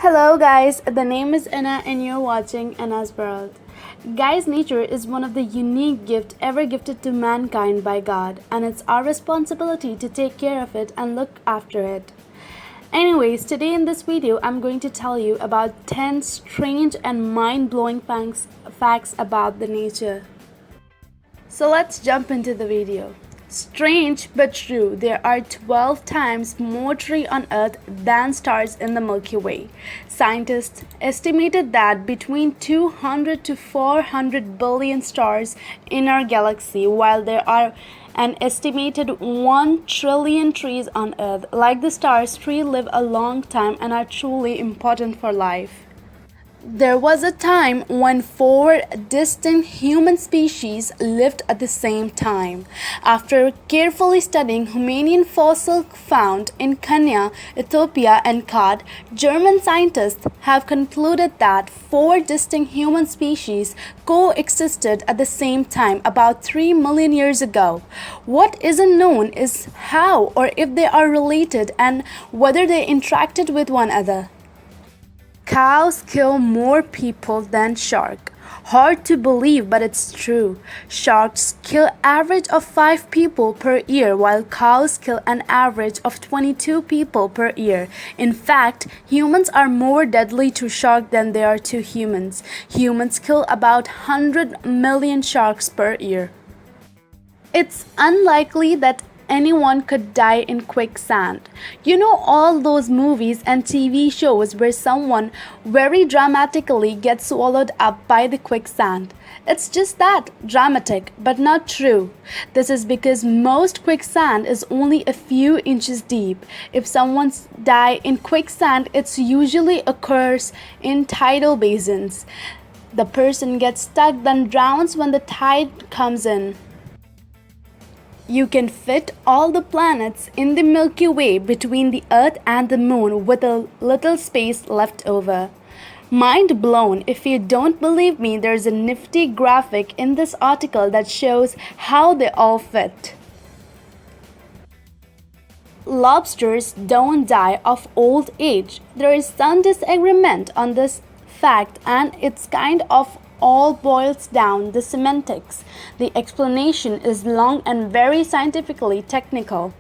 Hello guys, the name is Anna and you're watching Anna's World. Guys, nature is one of the unique gifts ever gifted to mankind by God, and it's our responsibility to take care of it and look after it. Anyways, today in this video, I'm going to tell you about 10 strange and mind-blowing facts about the nature. So let's jump into the video. Strange but true, there are 12 times more trees on Earth than stars in the Milky Way. Scientists estimated that between 200 to 400 billion stars in our galaxy, while there are an estimated 1 trillion trees on Earth. Like the stars, trees live a long time and are truly important for life. There was a time when 4 distinct human species lived at the same time. After carefully studying Humanian fossils found in Kenya, Ethiopia, and Chad, German scientists have concluded that 4 distinct human species coexisted at the same time about 3 million years ago. What isn't known is how or if they are related and whether they interacted with one another. Cows kill more people than sharks. Hard to believe, but it's true. Sharks kill average of 5 people per year, while cows kill an average of 22 people per year. In fact, humans are more deadly to sharks than they are to humans. Humans kill about 100 million sharks per year. It's unlikely that anyone could die in quicksand. You know all those movies and TV shows where someone very dramatically gets swallowed up by the quicksand. It's just that dramatic, but not true. This is because most quicksand is only a few inches deep. If someone dies in quicksand, it usually occurs in tidal basins. The person gets stuck then drowns when the tide comes in. You can fit all the planets in the Milky Way between the Earth and the Moon with a little space left over. Mind blown. If you don't believe me, there's a nifty graphic in this article that shows how they all fit. Lobsters don't die of old age. There is some disagreement on this fact, and it's kind of all boils down the semantics. The explanation is long and very scientifically technical.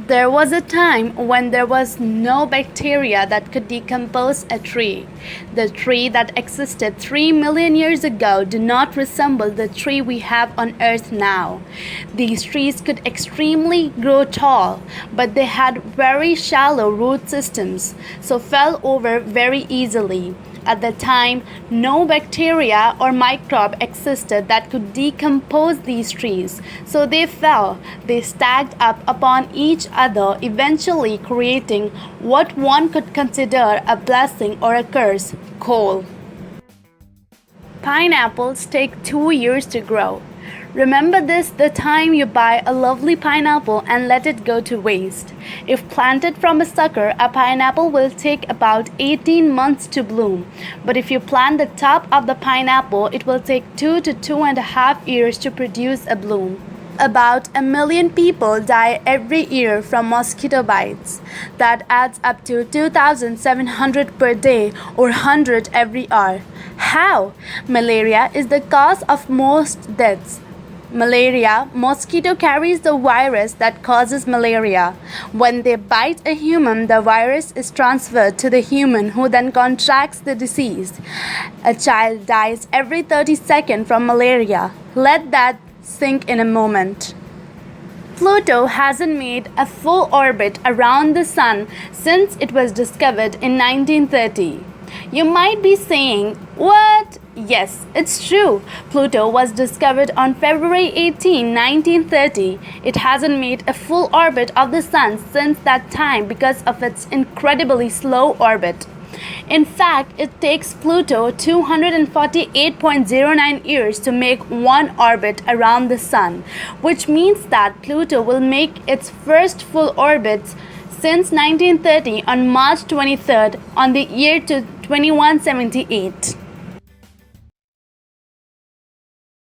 There was a time when there was no bacteria that could decompose a tree. The tree that existed 3 million years ago do not resemble the tree we have on Earth now. These trees could extremely grow tall, but they had very shallow root systems, so fell over very easily. At the time, no bacteria or microbe existed that could decompose these trees, so they fell. They stacked up upon each other, eventually creating what one could consider a blessing or a curse: coal. Pineapples take 2 years to grow. Remember this the time you buy a lovely pineapple and let it go to waste. If planted from a sucker, a pineapple will take about 18 months to bloom. But if you plant the top of the pineapple, it will take 2 to 2.5 years to produce a bloom. About 1 million people die every year from mosquito bites. That adds up to 2,700 per day or 100 every hour. How? Malaria is the cause of most deaths. Mosquito carries the virus that causes malaria. When they bite a human, the virus is transferred to the human, who then contracts the disease. A child dies every 30 seconds from malaria. Let that sink in a moment. Pluto hasn't made a full orbit around the Sun since it was discovered in 1930. You might be saying, what? Yes, it's true. Pluto was discovered on February 18, 1930. It hasn't made a full orbit of the Sun since that time because of its incredibly slow orbit. In fact, it takes Pluto 248.09 years to make one orbit around the Sun, which means that Pluto will make its first full orbit since 1930 on March 23rd on the year 2178.